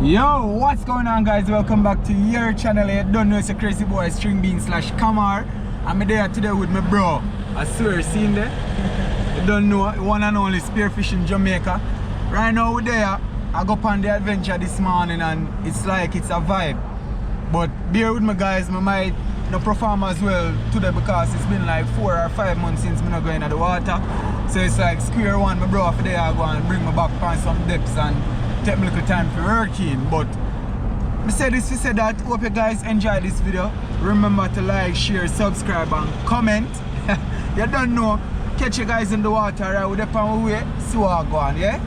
Yo, what's going on, guys? Welcome back to your channel. You don't know it's a crazy boy string bean / Camera. I'm there today with my bro. I swear, seen there. You don't know, one and only Spearfishing Jamaica. Right now we're there. I go on the adventure this morning and it's like it's a vibe. But bear with me, guys. I might not perform as well today because it's been like 4 or 5 months since I'm not going to the water. So it's like square one. My bro for there I go and bring me back on some depths and take me a little time for working. But I said this to say that. Hope you guys enjoy this video. Remember to like, share, subscribe and comment. You don't know, catch you guys in the water right with the pan way. See what I go on, yeah?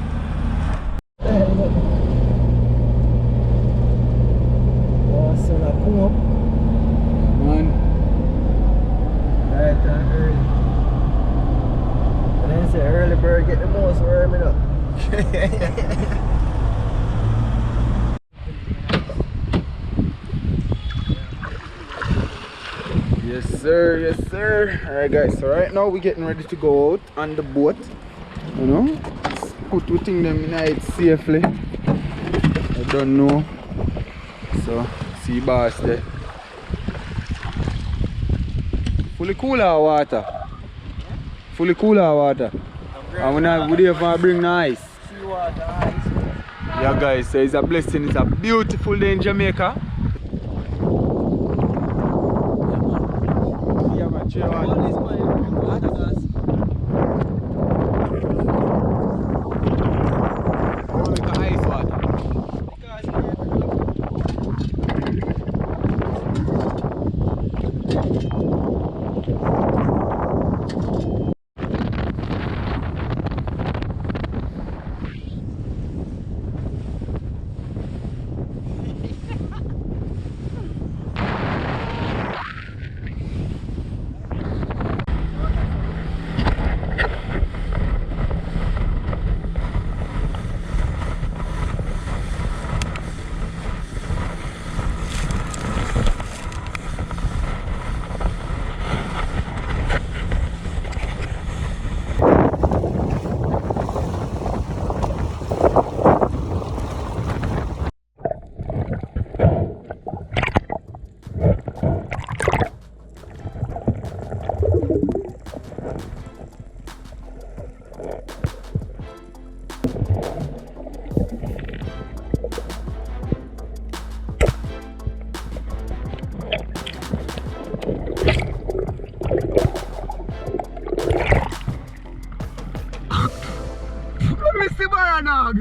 Oh, so I come up. Man. Right and early. And then say early bird get the most worm up. Yes sir, yes sir. Alright guys, so right now we're getting ready to go out on the boat. You know, put two things them in it safely. I don't know. So see boss there. Fully cool our water. Fully cool our water. And we're not good if I bring the ice. Yeah guys, so it's a blessing, it's a beautiful day in Jamaica. Dog.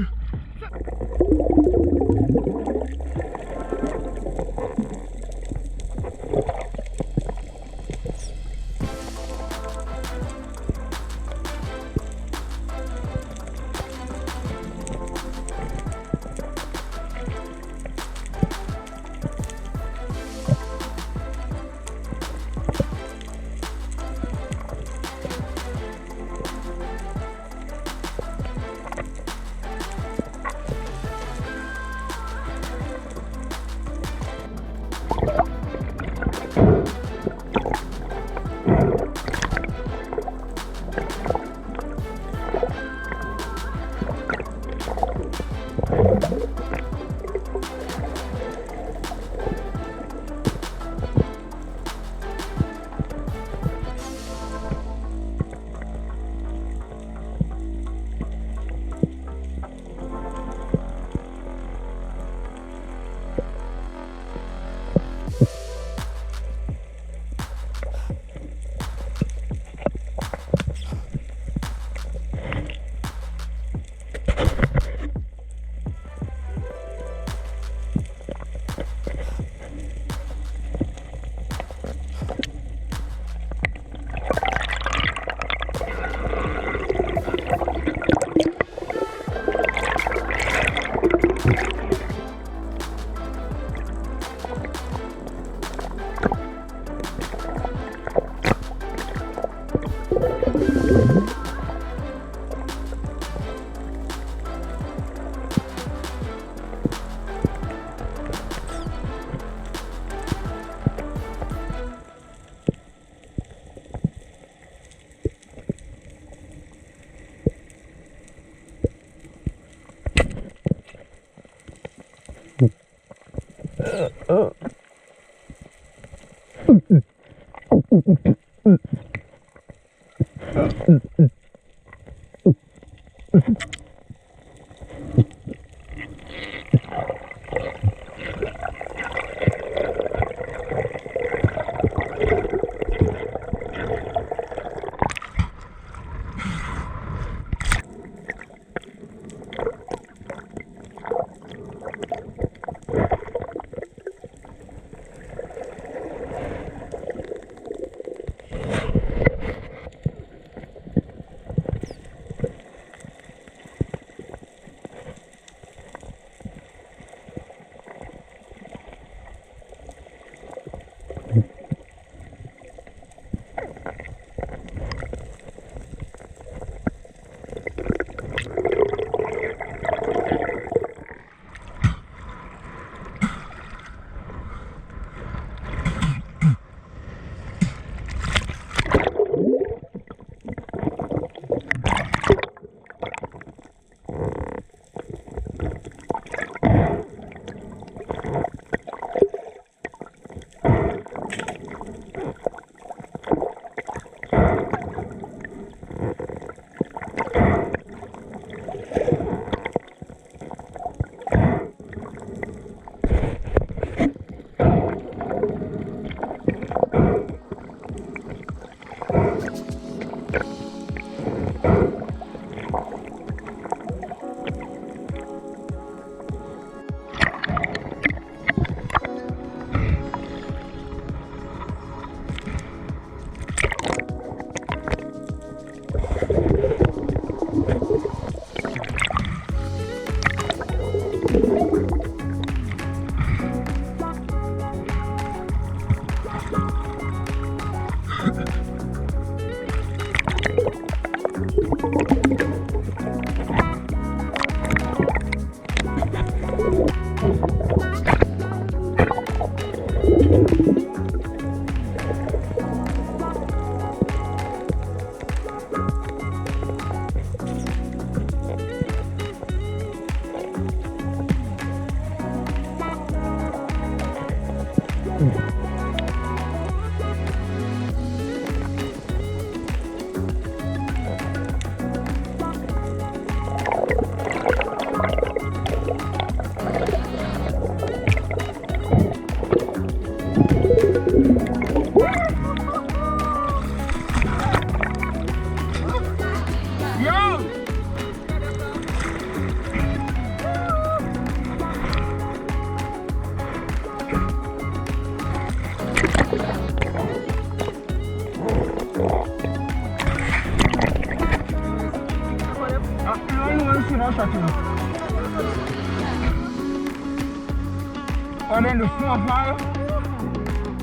And then the small fire.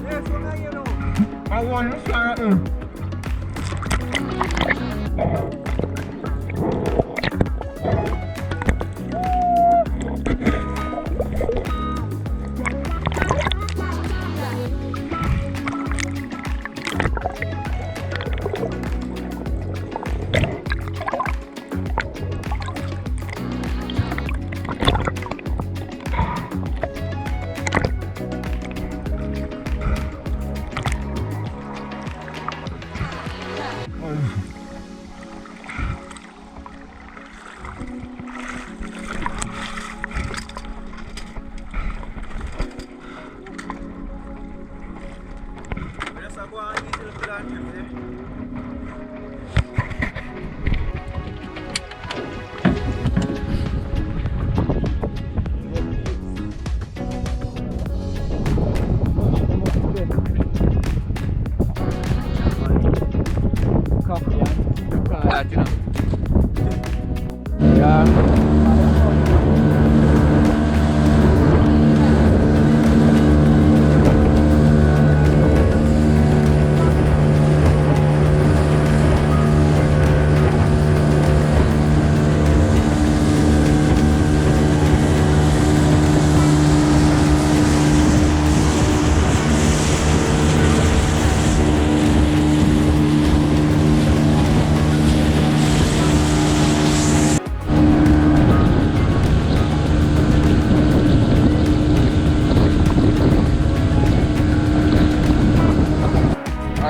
Yes, what you know? I want to start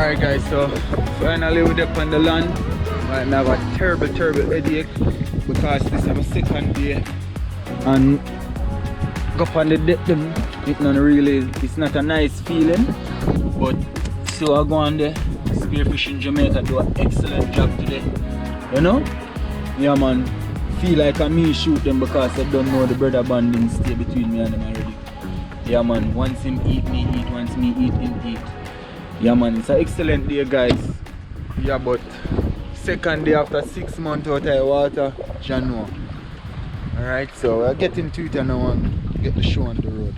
Alright guys, so finally we're up on the land. Right now I have a terrible headache because this is my second day and go up on the deck them, it's not a nice feeling, but so I go on there. Spearfishing Jamaica do an excellent job today, you know? Yeah man, feel like I me shoot them because I don't know the brother bonding stay between me and them already. Yeah man, once him eat, me eat, once me eat, him eat. Yeah man, it's an excellent day guys. Yeah, but second day after 6 months out of the water, January. Alright, so we're getting to it now and get the show on the road.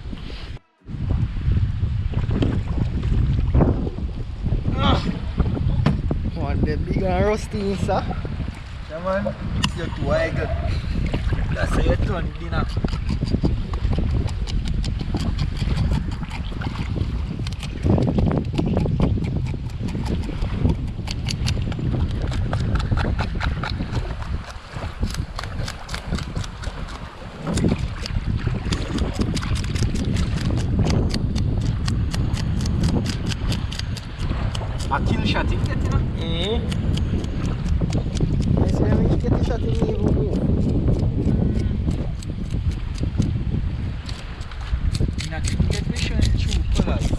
One the big and rusty, sir. Yeah man, you're too wiggle. That's how you turn dinner. A kill shot you get, you know? I see when you get the shot in me, you go. Not to get me showing true colors.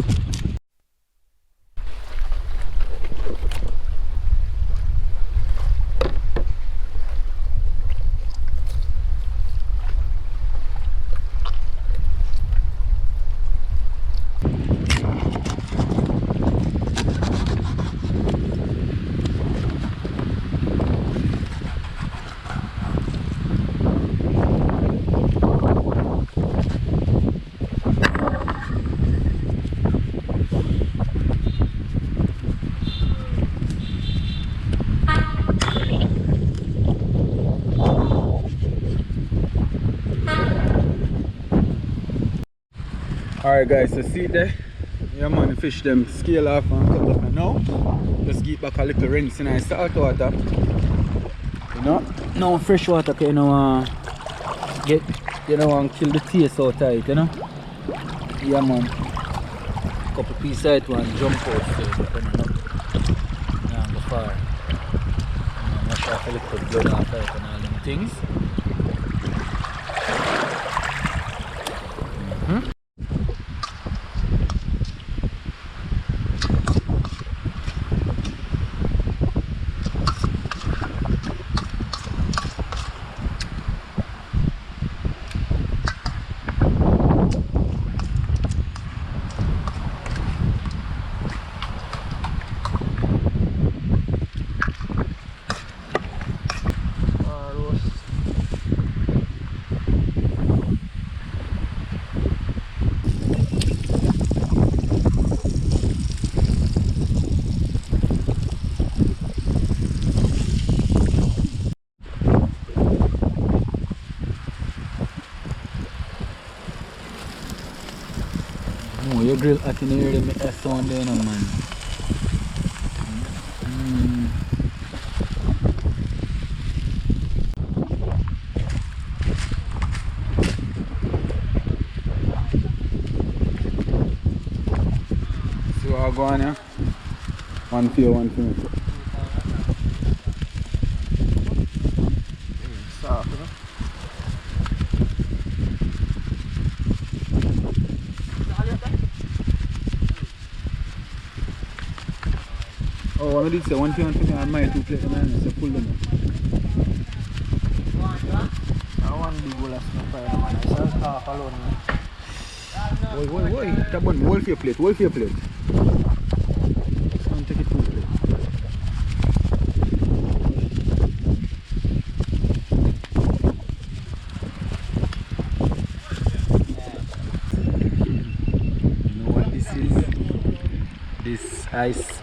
Alright guys, so see there? Yeah man, the fish them scale off and cut up now. Just get back a little rinse in the salt water. You know? Now fresh water can get, and kill the taste out of it, you know? Yeah man. Couple pieces of it and jump out so it's coming up. Yeah, go far. Wash off a little blood off it and all them things. Oh, your grill at in here, they make that sound there now, man. See what I go on here? One for you, one for me. Soft, you know? Oh, I did say one for me and my 2 plates, man. So pull them. I want big bowl of snow fire, man. I saw half alone, man. Woi. Tap one, hold for your plate, hold for your plate. Just want to take it 2 plates. You know what this is? This ice.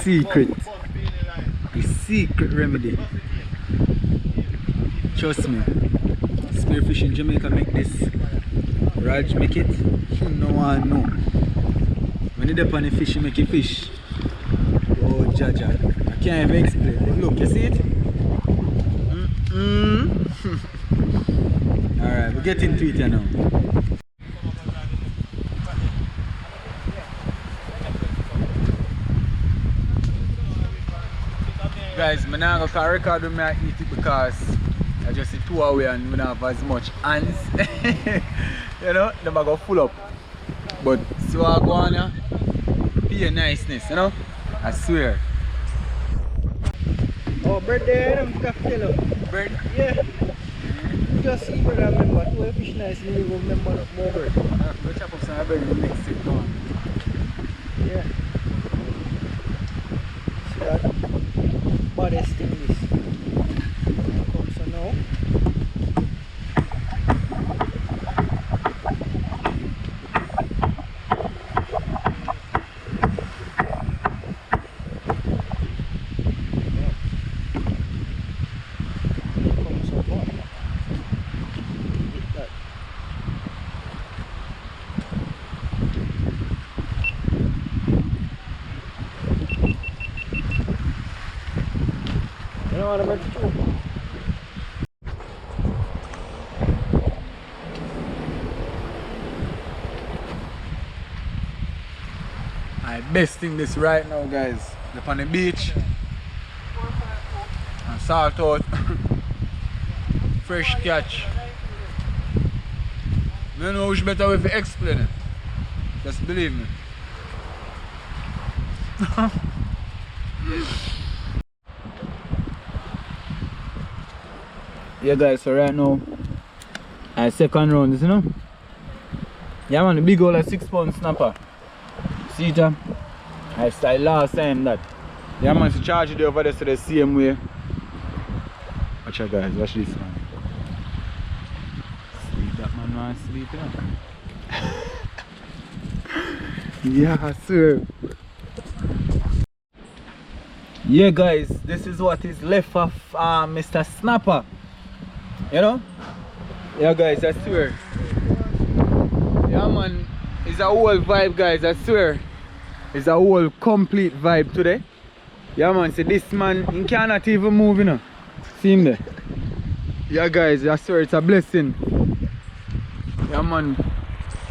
The secret remedy. Trust me. Spearfishing Jamaica make this. Raj make it. No one know. When you dip on the fish, you make it fish. Oh Jaja. I can't even explain. But look, you see it? Alright, we'll get into it now. Guys, I'm not going to record when I eat it because I just see 2 away and we don't have as much hands. You know, they're going to full up. But see what I go on here? Pure niceness, you know? I swear. Oh, bird there, I'm going to tell you. Bird? Yeah. Just see bird, I remember. 2 fish nice, you will remember more bird. Go chop up some bird in the next set on. Yeah. See that? Baddest thing is. Come so now. I'm besting this right now, guys. Up on the beach. And salt out. Fresh catch. I don't know which better way to explain it. Just believe me. Yeah guys, so right now I second round this, you know. Yeah man, the big old 6 pound snapper. See it? I started last time that. Yeah man, to charge it over there so the same way. Watch out guys, watch this man. Sleep that man wants to sleep, you know. Yeah, I swear. Yeah guys, this is what is left of Mr. Snapper. You know? Yeah guys, I swear. Yeah man, it's a whole vibe guys, I swear. It's a whole complete vibe today. Yeah man, see this man, he cannot even move, you know. See him there? Yeah guys, I swear it's a blessing. Yeah man.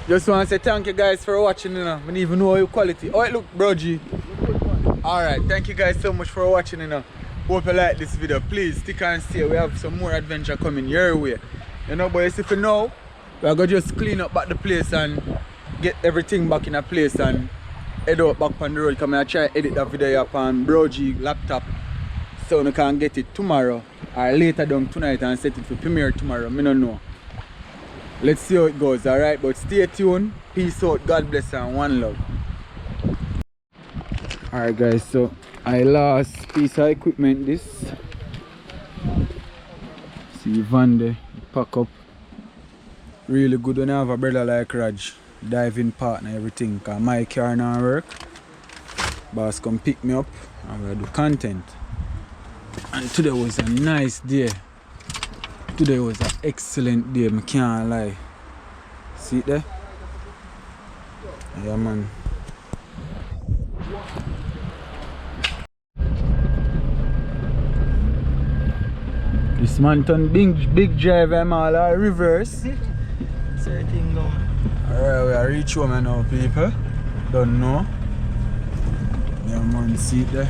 Just want to say thank you guys for watching, you know. I don't even know your quality. Oh, it look bro G. Alright, thank you guys so much for watching, you know. Hope you like this video. Please stick and stay. We have some more adventure coming your way. You know, boys, if you know, we're going to just clean up back the place and get everything back in a place and head out back on the road. Come and try and edit that video up on Bro G laptop so you can get it tomorrow or later down tonight and set it for premiere tomorrow. I don't know. Let's see how it goes, alright? But stay tuned. Peace out. God bless and one love. Alright guys, so I lost piece of equipment this. See Van there, pack up. Really good when I have a brother like Raj. Diving partner, everything. Cause my car not work. Boss come pick me up and we'll do content. And today was a nice day. Today was an excellent day, I can't lie. See it there? Yeah man. This man turn big drive and all our reverse. Certain go. Alright, we are reach home now people. Don't know. Yeah man, see it there.